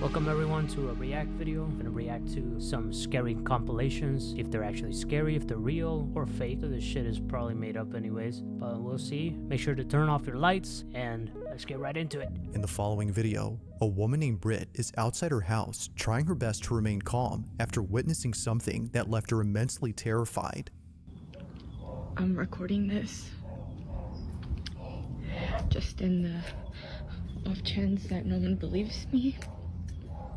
Welcome everyone to a react video. I'm gonna react to some scary compilations, if they're actually scary, if they're real or fake. So this shit is probably made up anyways, but we'll see. Make sure to turn off your lights and let's get right into it. In the following video, a woman named Britt is outside her house trying her best to remain calm after witnessing something that left her immensely terrified. I'm recording this just in the off chance that no one believes me.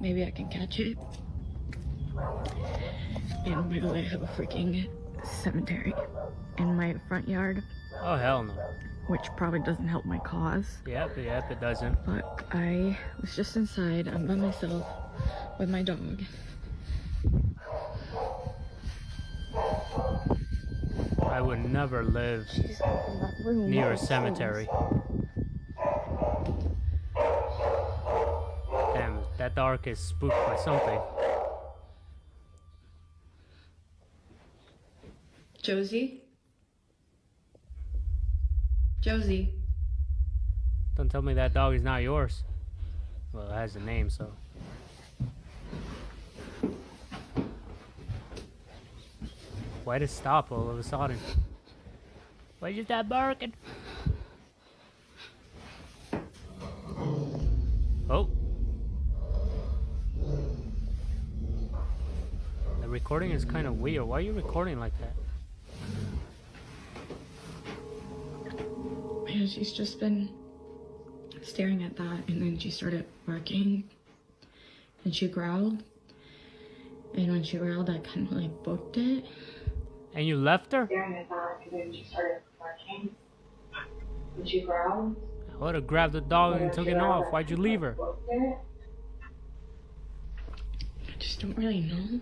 Maybe I can catch it. And by the way, I have a freaking cemetery in my front yard. Oh hell no. Which probably doesn't help my cause. Yep, it doesn't. But I was just inside. I'm by myself with my dog. I would never live near a cemetery. Damn, that dog is spooked by something. Josie? Josie? Don't tell me that dog is not yours. Well, it has a name, so. Why did it stop all of a sudden? Why is that barking? Oh. The recording is kind of weird. Why are you recording like that? Yeah, she's just been staring at that, and then she started barking, and she growled, and when she growled, I kind of like booked it. And you left her? Staring at that, and then she started barking, and she growled. I would have grabbed the dog and took it off. Why'd you leave her? I just don't really know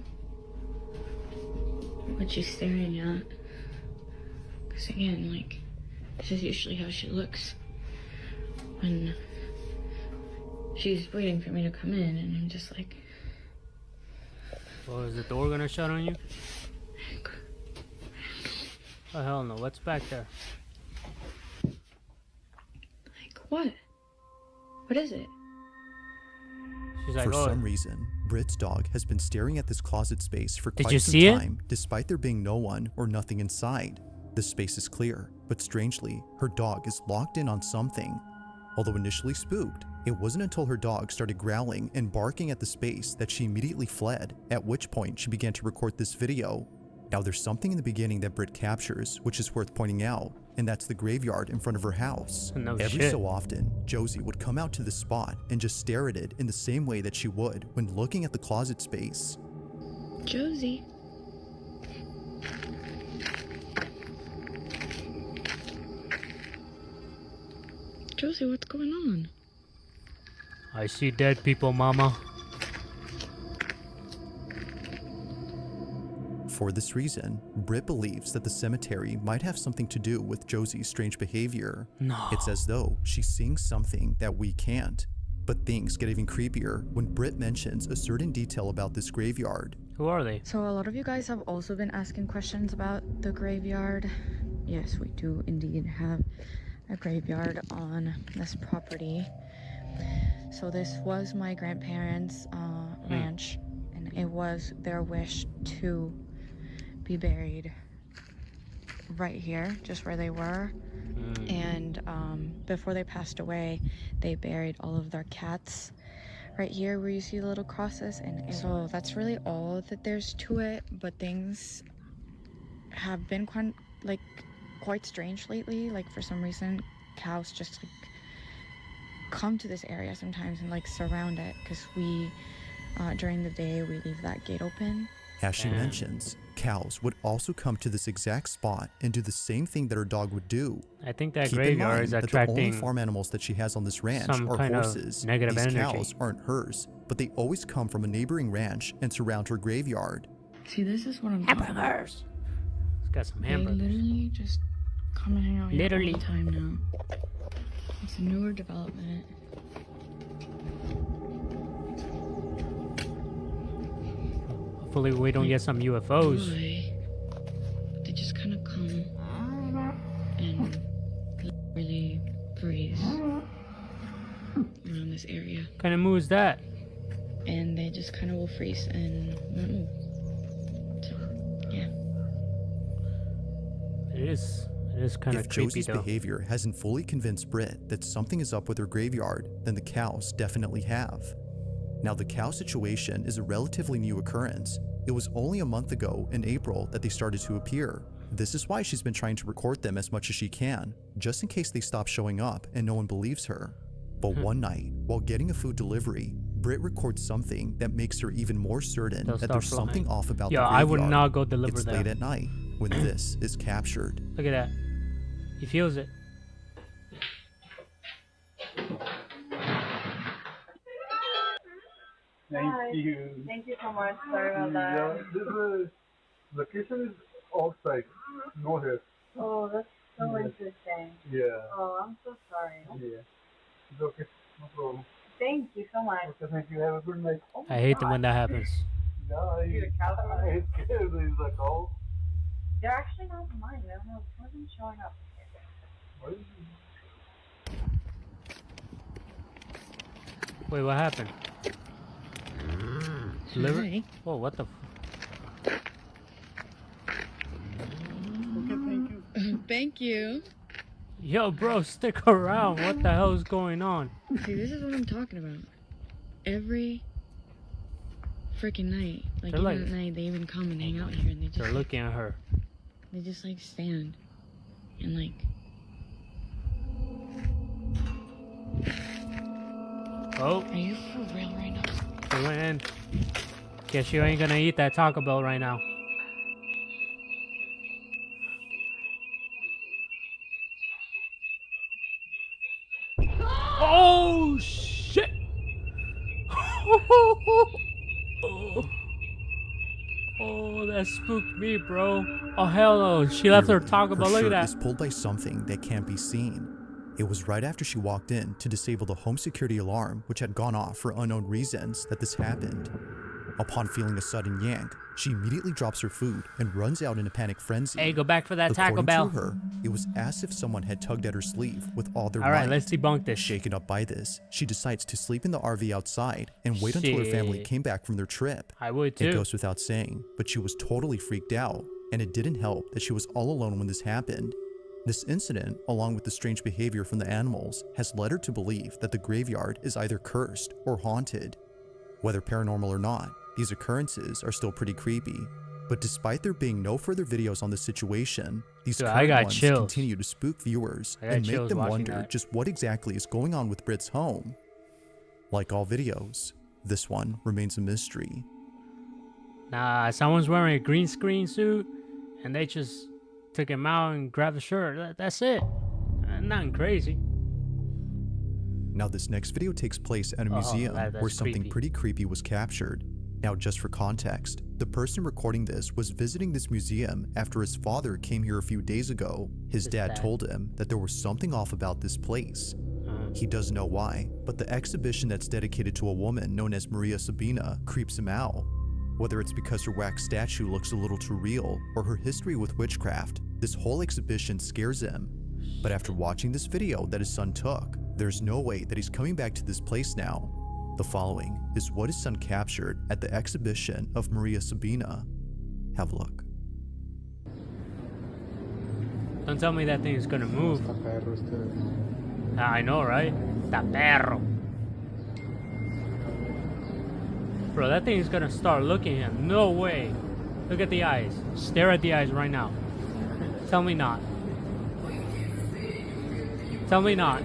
what she's staring at. Because again, like, this is usually how she looks when she's waiting for me to come in, and I'm just like... Well, is the door gonna shut on you? Oh hell no, what's back there? Like, what? What is it? She's like, For oh. some reason, Britt's dog has been staring at this closet space for Did quite you some see it? time, despite there being no one or nothing inside. The space is clear, but strangely, her dog is locked in on something. Although initially spooked, it wasn't until her dog started growling and barking at the space that she immediately fled, at which point she began to record this video. Now there's something in the beginning that Britt captures, which is worth pointing out, and that's the graveyard in front of her house. No Every shit. so often, Josie would come out to the spot and just stare at it in the same way that she would when looking at the closet space. Josie. Josie, what's going on? I see dead people, mama. For this reason, Britt believes that the cemetery might have something to do with Josie's strange behavior. No. It's as though she's seeing something that we can't. But things get even creepier when Britt mentions a certain detail about this graveyard. Who are they? So a lot of you guys have also been asking questions about the graveyard. Yes, we do indeed have a graveyard on this property. So this was my grandparents' ranch, and it was their wish to be buried right here, just where they were. And before they passed away, they buried all of their cats right here where you see the little crosses, and so that's really all that there's to it. But things have been quite strange lately. Like, for some reason, cows just like come to this area sometimes and like surround it, because we during the day we leave that gate open. As she mentions, cows would also come to this exact spot and do the same thing that her dog would do. I think that Keep in graveyard mind is that the only attracting farm animals that she has on this ranch some are kind of horses. negative These energy. cows aren't hers, but they always come from a neighboring ranch and surround her graveyard. See, this is what I'm talking about. hamburgers. It's got some They hamburgers. literally just come and hang out here Literally. all the time now. It's a newer development. Hopefully we don't get some UFOs. Boy, they just kind of come and really breeze around this area. What kind of moo is that? and they just kind of will freeze and won't move. So, yeah. It is kind of If creepy Josie's though. behavior hasn't fully convinced Britt that something is up with her graveyard, then the cows definitely have. Now, the cow situation is a relatively new occurrence. It was only a month ago in April that they started to appear. This is why she's been trying to record them as much as she can, just in case they stop showing up and no one believes her. But one night, while getting a food delivery, Britt records something that makes her even more certain They'll that start there's flying. something off about the Yo, graveyard. I would not go deliver It's that. late at night when this is captured. Look at that. He feels it. Thank you. Thank you so much. Sorry about that. Yeah, this is, location is outside, no here. Oh, that's so Yes. interesting. Yeah, Oh, I'm so sorry. yeah. It's okay, no problem. Thank you so much. Okay, thank you. Have a good night. Oh my I hate God. when that happens. Yeah, I scared. There's a cow. They're actually not mine. I don't know. It wasn't showing up. What is Wait, what happened? Deliver? Hi. Oh, what the? Okay, thank you. Thank you. Yo, bro, stick around. What the hell is going on? See, this is what I'm talking about. Every freaking night, like They're even like- at night, they even come and hang out here, and They're looking at her. they just like stand and like. Oh, Are you for real right now? they went in. Guess you ain't gonna eat that Taco Bell right now. Oh shit! Oh, that spooked me, bro. Oh hell no! She left her Taco Bell. Look shirt at is that. pulled by something that can't be seen. It was right after she walked in to disable the home security alarm, which had gone off for unknown reasons, that this happened. Upon feeling a sudden yank, she immediately drops her food and runs out in a panic frenzy. Hey, go back for that Taco According Bell. to her, it was as if someone had tugged at her sleeve with all their All right, might. let's debunk this. Shaken up by this, she decides to sleep in the RV outside and wait until her family Shit. came back from their trip. I would It too. goes without saying, but she was totally freaked out, and it didn't help that she was all alone when this happened. This incident, along with the strange behavior from the animals, has led her to believe that the graveyard is either cursed or haunted. Whether paranormal or not, these occurrences are still pretty creepy. But despite there being no further videos on the situation, these Dude, I current got ones chills. continue to spook viewers I got and make chills them watching wonder that. just what exactly is going on with Britt's home. Like all videos, this one remains a mystery. Nah, someone's wearing a green screen suit, and they just took him out and grabbed the shirt. That's it. Nothing crazy. Now this next video takes place at a Oh, museum that's where something creepy. pretty creepy was captured. Now just for context, the person recording this was visiting this museum after his father came here a few days ago. His dad told him that there was something off about this place. He doesn't know why, but the exhibition that's dedicated to a woman known as Maria Sabina creeps him out. Whether it's because her wax statue looks a little too real or her history with witchcraft, this whole exhibition scares him. But after watching this video that his son took, there's no way that he's coming back to this place now. The following is what his son captured at the exhibition of Maria Sabina. Have a look. Don't tell me that thing is gonna move. I know, right? Está perro. Bro, that thing is gonna start looking at him. No way. Look at the eyes. Stare at the eyes right now. Tell me not. Tell me not.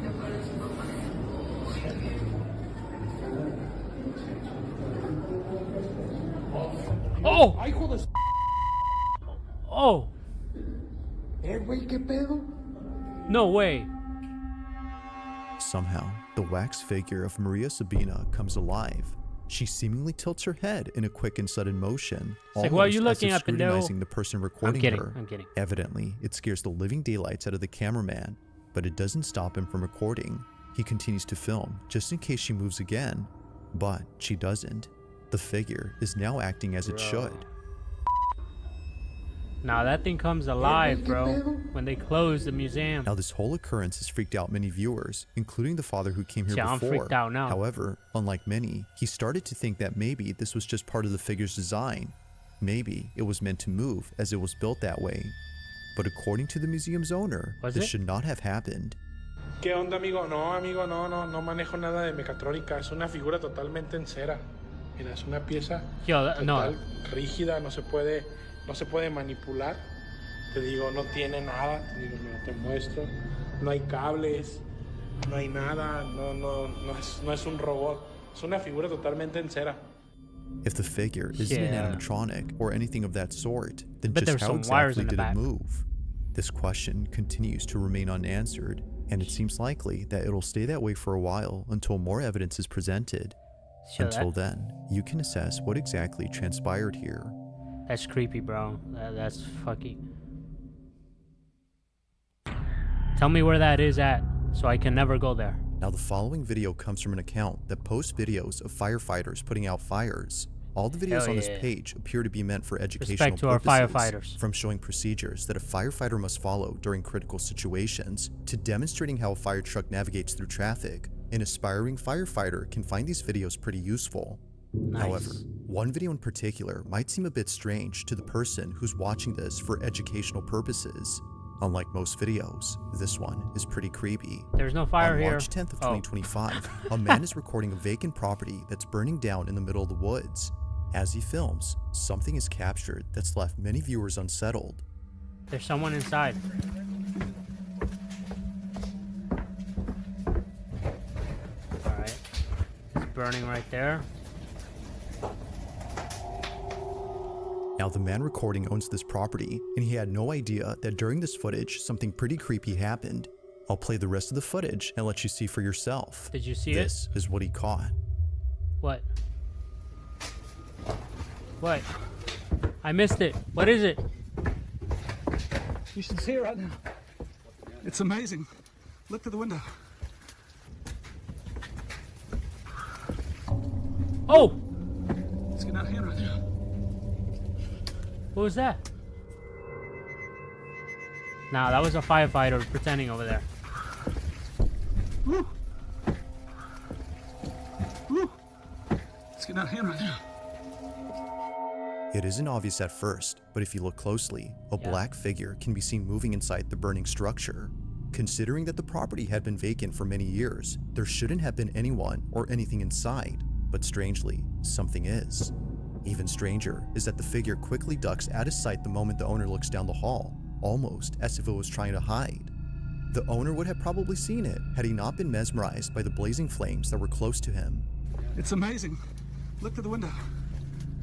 Oh! Oh! No way. Somehow, the wax figure of Maria Sabina comes alive. She seemingly tilts her head in a quick and sudden motion, like, what are you almost as looking if at, pendejo? scrutinizing the person recording kidding, her. I'm kidding. Evidently, it scares the living daylights out of the cameraman, but it doesn't stop him from recording. He continues to film, just in case she moves again. But she doesn't. The figure is now acting as it should. Now that thing comes alive, bro, when they close the museum. Now, this whole occurrence has freaked out many viewers, including the father who came here Yeah, I'm before. freaked out now. However, unlike many, he started to think that maybe this was just part of the figure's design. Maybe it was meant to move as it was built that way. But according to the museum's owner, Was this it? should not have happened. ¿Qué onda, amigo? No, amigo, no manejo nada de mecatrónica. Es una figura totalmente en cera. Mira, es una pieza Yo, total, rígida, no se puede manipular. Te digo, no tiene nada. Te digo, mira, te muestro. No hay cables, no hay nada. No es un robot. Es una figura totalmente en cera. If the figure isn't an Yeah. animatronic or anything of that sort, then Bet just there's how some wires exactly in the did back. it move? This question continues to remain unanswered, and it seems likely that it'll stay that way for a while until more evidence is presented. Until then, you can assess what exactly transpired here. That's creepy, bro. That's fucking... Tell me where that is at, so I can never go there. Now, the following video comes from an account that posts videos of firefighters putting out fires. All the videos Hell on this yeah. page appear to be meant for educational Respect to our purposes, firefighters. from showing procedures that a firefighter must follow during critical situations, to demonstrating how a fire truck navigates through traffic. An aspiring firefighter can find these videos pretty useful. Nice. However, one video in particular might seem a bit strange to the person who's watching this for educational purposes. Unlike most videos, this one is pretty creepy. There's no fire On here. March 10th of Oh. 2025, a man is recording a vacant property that's burning down in the middle of the woods. As he films, something is captured that's left many viewers unsettled. There's someone inside. Alright. It's burning right there. Now, the man recording owns this property, and he had no idea that during this footage, something pretty creepy happened. I'll play the rest of the footage and let you see for yourself. Did you see it? This is what he caught. What? What? I missed it. What is it? You should see it right now. It's amazing. Look through the window. Oh! It's getting out of hand right now. What was that? Nah, that was a firefighter pretending over there. Woo. Woo. It's getting out of hand right now. It isn't obvious at first, but if you look closely, a black figure can be seen moving inside the burning structure. Considering that the property had been vacant for many years, there shouldn't have been anyone or anything inside, but strangely, something is. Even stranger is that the figure quickly ducks out of sight the moment the owner looks down the hall, almost as if it was trying to hide. The owner would have probably seen it had he not been mesmerized by the blazing flames that were close to him. It's amazing. Look through the window.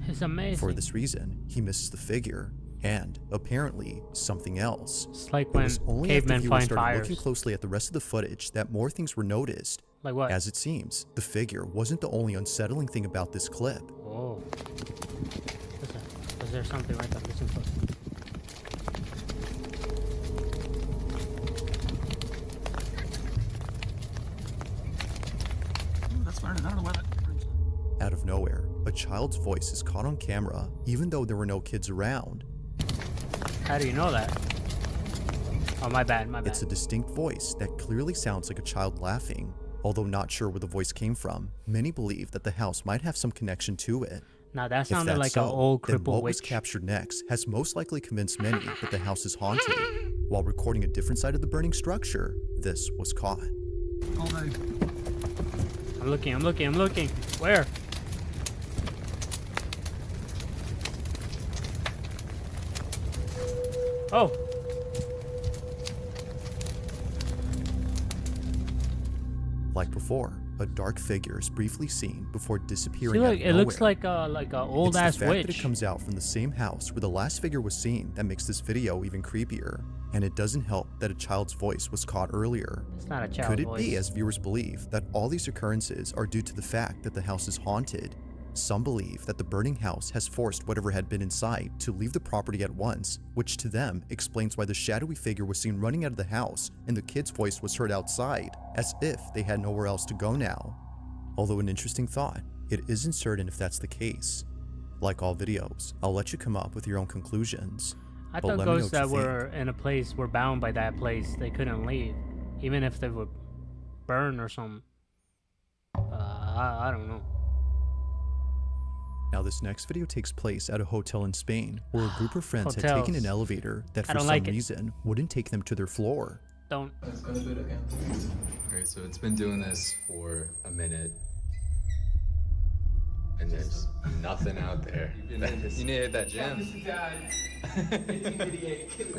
It's amazing. For this reason, he misses the figure, and apparently something else. It's like It when was only after cavemen viewers find started fires. looking closely at the rest of the footage that more things were noticed. Like what? As it seems, the figure wasn't the only unsettling thing about this clip. Oh. Listen. Is there something right there? Listen close. Ooh, that's burning. I don't know why that burns. Out of nowhere, a child's voice is caught on camera, even though there were no kids around. How do you know that? Oh, my bad, my bad. It's a distinct voice that clearly sounds like a child laughing. Although not sure where the voice came from, many believe that the house might have some connection to it. Now that If sounded that's like so, an old then crippled what was witch. captured next has most likely convinced many that the house is haunted. While recording a different side of the burning structure, this was caught. All day. I'm looking. Where? Oh. Like before, a dark figure is briefly seen before disappearing. See, out look, of it looks nowhere. like a old It's ass the fact witch. that it comes out from the same house where the last figure was seen that makes this video even creepier. And it doesn't help that a child's voice was caught earlier. It's not a child's Could it voice. be, as viewers believe, that all these occurrences are due to the fact that the house is haunted? Some believe that the burning house has forced whatever had been inside to leave the property at once, which to them explains why the shadowy figure was seen running out of the house and the kid's voice was heard outside, as if they had nowhere else to go now. Although an interesting thought, it isn't certain if that's the case. Like all videos, I'll let you come up with your own conclusions. I But thought let me know ghosts what you that were in a place were bound by that place. They couldn't leave, even if they would burn or something. I don't know. Now, this next video takes place at a hotel in Spain where a group of friends had taken an Hotels. elevator that I for don't some like it. reason wouldn't take them to their floor. Don't. It's gonna do it again. Okay, so it's been doing this for a minute. And there's nothing out there. You need to hit that gym.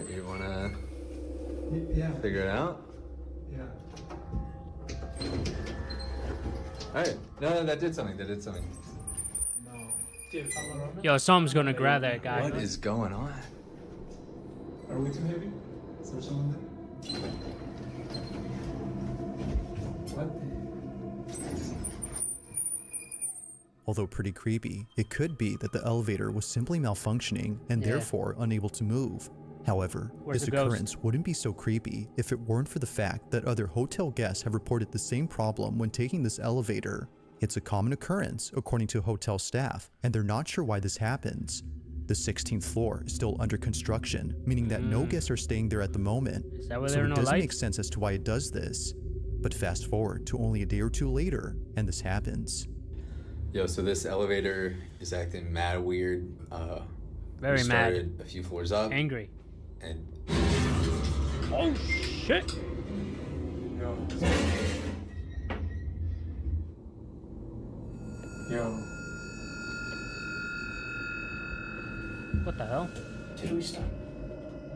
You wanna figure it out? Yeah. Alright. No, that did something. That did something. Yo, something's gonna grab that guy. What is going on? Are we too heavy? Is there someone there? What? Although pretty creepy, it could be that the elevator was simply malfunctioning and Yeah. therefore unable to move. However, Where's this the ghost? occurrence wouldn't be so creepy if it weren't for the fact that other hotel guests have reported the same problem when taking this elevator. It's a common occurrence, according to hotel staff, and they're not sure why this happens. The 16th floor is still under construction, meaning that no guests are staying there at the moment. Is that why So there are it no doesn't make lights? sense as to why it does this. But fast forward to only a day or two later, and this happens. Yo, so this elevator is acting mad weird. Very we mad. started a few floors up. Angry. And Oh shit! Yo. What the hell? Did we stop?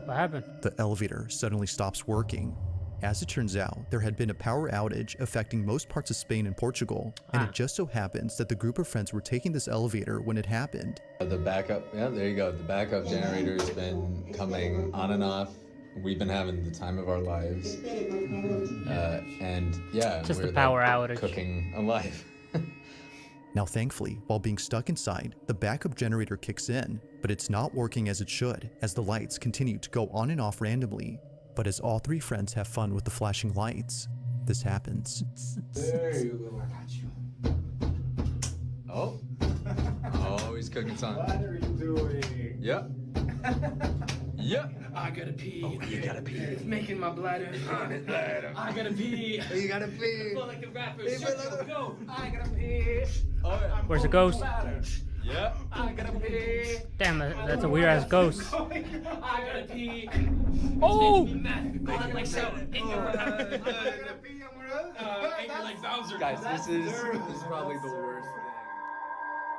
What happened? The elevator suddenly stops working. As it turns out, there had been a power outage affecting most parts of Spain and Portugal, and it just so happens that the group of friends were taking this elevator when it happened. the backup, yeah, there you go. The backup generator has been coming on and off. We've been having the time of our lives. And yeah, Just we're the power like outage. cooking a life. Now thankfully, while being stuck inside, the backup generator kicks in, but it's not working as it should, as the lights continue to go on and off randomly. But as all three friends have fun with the flashing lights, this happens. There you go. I got you. Oh. Oh, he's cooking something. What are you doing? Yep. Yep. I gotta pee. Oh, you gotta pee. It's making my bladder. I gotta pee. You gotta pee. Feel like the rappers. Go. I gotta pee. Oh, yeah. Where's the ghost? Yep. I gotta pee. Damn, that's a weird ass ghost. I gotta pee. Oh! Making me mad. Going like so. In your like Bowser. Guys, this is probably the worst thing.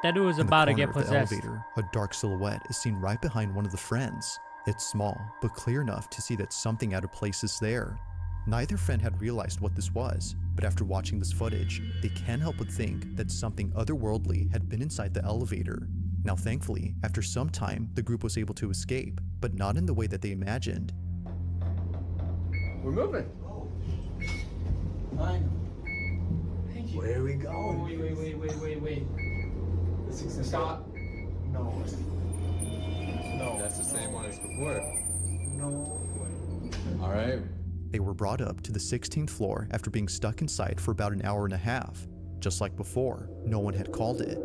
That dude was In the about to corner get of the possessed. elevator, a dark silhouette is seen right behind one of the friends. It's small, but clear enough to see that something out of place is there. Neither friend had realized what this was, but after watching this footage, they can't help but think that something otherworldly had been inside the elevator. Now thankfully, after some time, the group was able to escape, but not in the way that they imagined. We're moving. Fine. Where are we going? Wait. Stop. No. No. That's the same one as before. No way. All right. They were brought up to the 16th floor after being stuck inside for about an hour and a half. Just like before, no one had called it.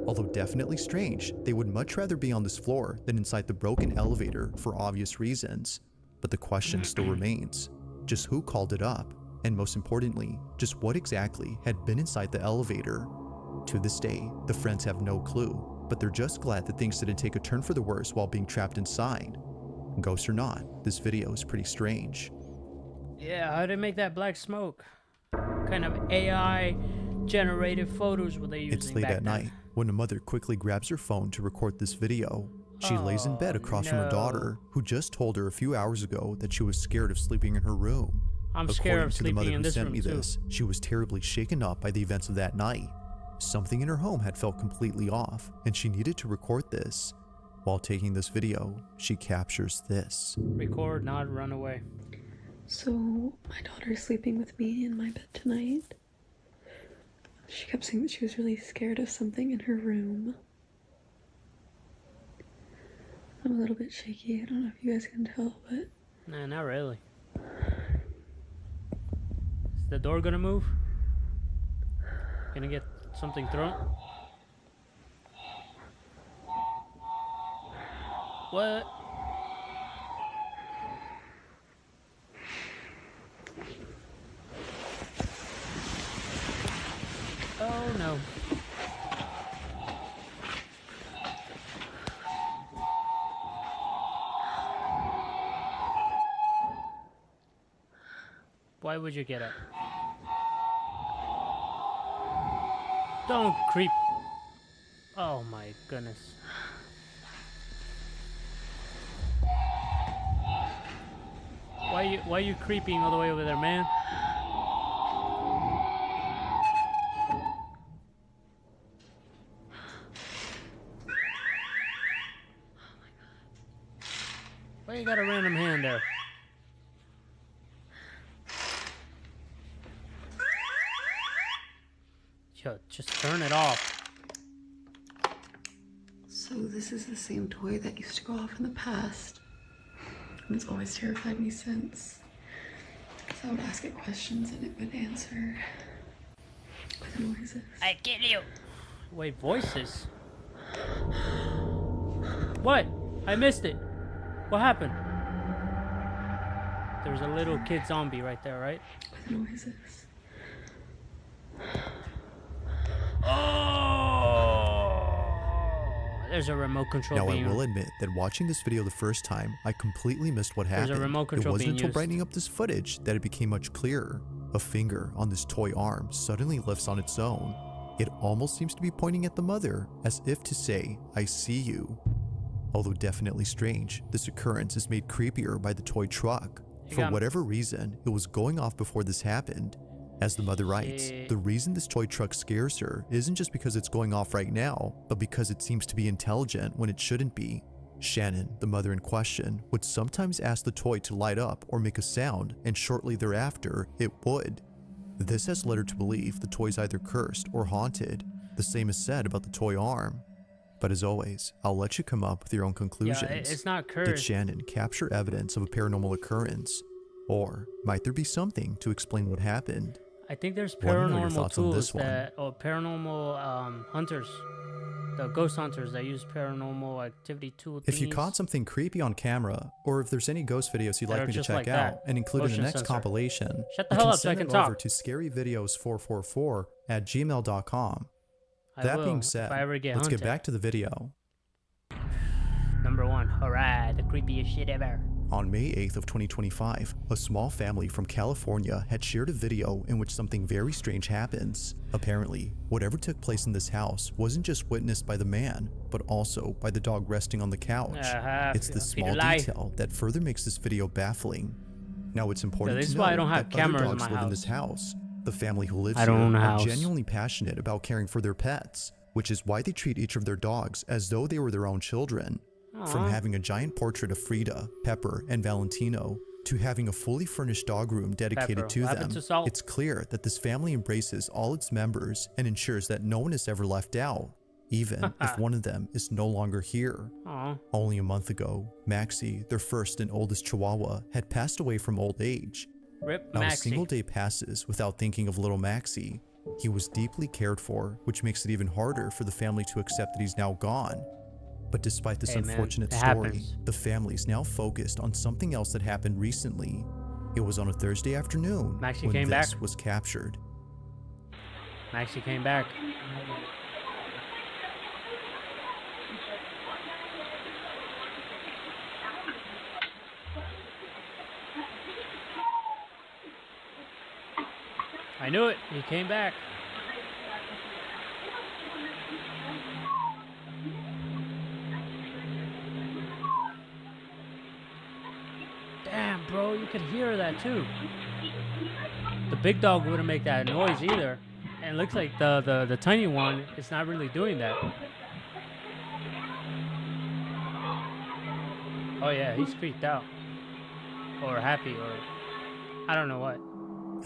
Although definitely strange, they would much rather be on this floor than inside the broken elevator for obvious reasons. But the question still remains, just who called it up? And most importantly, just what exactly had been inside the elevator? To this day, the friends have no clue, but they're just glad that things didn't take a turn for the worse while being trapped inside. Ghost or not, this video is pretty strange. Yeah, how did they make that black smoke? What kind of AI generated photos were they using It's late back at then? night when a mother quickly grabs her phone to record this video. She lays in bed across from her no. daughter, who just told her a few hours ago that she was scared of sleeping in her room. I'm scared According of to the mother sleeping in who this sent room me too. this, she was terribly shaken up by the events of that night. Something in her home had felt completely off, and she needed to record this. While taking this video, she captures this. Record, not run away. So, my daughter's sleeping with me in my bed tonight. She kept saying that she was really scared of something in her room. I'm a little bit shaky. I don't know if you guys can tell, but Nah, not really. Is the door gonna move? Gonna get something thrown? What? Oh no. Why would you get up? Don't creep. Oh my goodness. Why are you creeping all the way over there, man? Why you got a random hand there? Yo, just turn it off. So this is the same toy that used to go off in the past. And it's always terrified me since. Because I would ask it questions and it would answer with noises. I kill you. Wait, voices? What? I missed it. What happened? There's a little kid zombie right there, right? With noises. Oh! There's a remote control Now, being... I will admit that watching this video the first time, I completely missed what happened. There's a remote It control wasn't being until used. brightening up this footage that it became much clearer. A finger on this toy arm suddenly lifts on its own. It almost seems to be pointing at the mother, as if to say, I see you. Although definitely strange, this occurrence is made creepier by the toy truck. For whatever reason, it was going off before this happened. As the mother writes, the reason this toy truck scares her isn't just because it's going off right now, but because it seems to be intelligent when it shouldn't be. Shannon, the mother in question, would sometimes ask the toy to light up or make a sound, and shortly thereafter, it would. This has led her to believe the toy's either cursed or haunted. The same is said about the toy arm. But as always, I'll let you come up with your own conclusions. Yeah, it's not Did cursed. Shannon capture evidence of a paranormal occurrence? Or might there be something to explain what happened? I think there's Wanna know your paranormal thoughts on tools this one? that, or paranormal hunters, the ghost hunters that use paranormal activity tool. If you caught something creepy on camera, or if there's any ghost videos you'd That like are me to just check like out that. and include in the Motion next sensor. compilation, Shut the you hell can up so I send can it over talk. to scaryvideos444@gmail.com. That being said, if I ever get let's hunted. get back to the video. Number one, alright, the creepiest shit ever. On May 8th of 2025, a small family from California had shared a video in which something very strange happens. Apparently, whatever took place in this house wasn't just witnessed by the man, but also by the dog resting on the couch. It's the small detail that further makes this video baffling. Now, it's important this to is know why I don't have that other cameras in dogs my live in house. this house. The family who lives I don't here own a are house. genuinely passionate about caring for their pets, which is why they treat each of their dogs as though they were their own children. From having a giant portrait of Frida, Pepper, and Valentino, to having a fully furnished dog room dedicated Pepper, to what them, happened to Salt? it's clear that this family embraces all its members and ensures that no one is ever left out, even if one of them is no longer here. Aw. Only a month ago, Maxie, their first and oldest Chihuahua, had passed away from old age. Rip Not a Maxie. single day passes without thinking of little Maxie. He was deeply cared for, which makes it even harder for the family to accept that he's now gone. But despite this Hey, man, unfortunate it story, happens. the family's now focused on something else that happened recently. It was on a Thursday afternoon Maxie when came this back? was captured. Maxie came back. I knew it. He came back. Damn, bro, you could hear that too. The big dog wouldn't make that noise either. And it looks like the tiny one is not really doing that. Oh yeah, he's freaked out. Or happy, or I don't know what.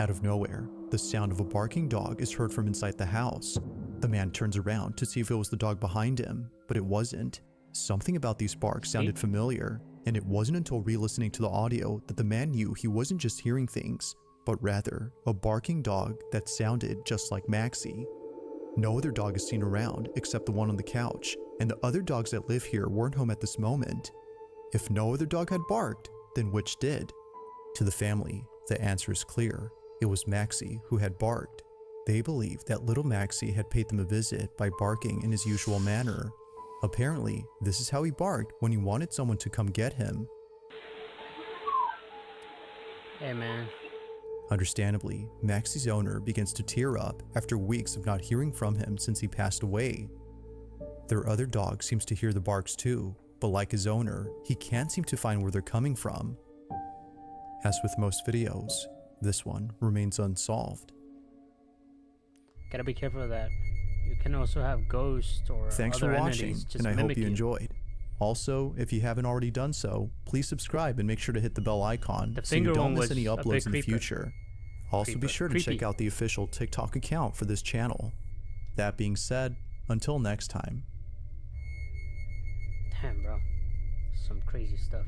Out of nowhere, the sound of a barking dog is heard from inside the house. The man turns around to see if it was the dog behind him, but it wasn't. Something about these barks sounded familiar, and it wasn't until re-listening to the audio that the man knew he wasn't just hearing things, but rather a barking dog that sounded just like Maxie. No other dog is seen around except the one on the couch, and the other dogs that live here weren't home at this moment. If no other dog had barked, then which did? To the family, the answer is clear. It was Maxie who had barked. They believed that little Maxie had paid them a visit by barking in his usual manner. Apparently, this is how he barked when he wanted someone to come get him. Hey man. Understandably, Maxie's owner begins to tear up after weeks of not hearing from him since he passed away. Their other dog seems to hear the barks too, but like his owner, he can't seem to find where they're coming from. As with most videos, this one remains unsolved. Gotta be careful of that. You can also have ghosts or Thanks other for watching, entities just and I hope mimic you enjoyed. Also, if you haven't already done so, please subscribe and make sure to hit the bell icon so you don't miss any uploads in the future. Also, be sure to check out the official TikTok account for this channel. That being said, until next time. Damn, bro. Some crazy stuff.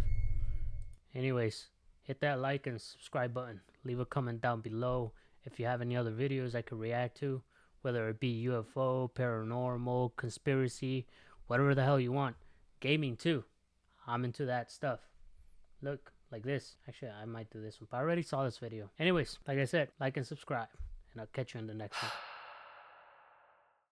Anyways, hit that like and subscribe button. Leave a comment down below if you have any other videos I could react to, whether it be UFO, paranormal, conspiracy, whatever the hell you want. Gaming too. I'm into that stuff. Look, like this. Actually, I might do this one, but I already saw this video. Anyways, like I said, like and subscribe, and I'll catch you in the next one.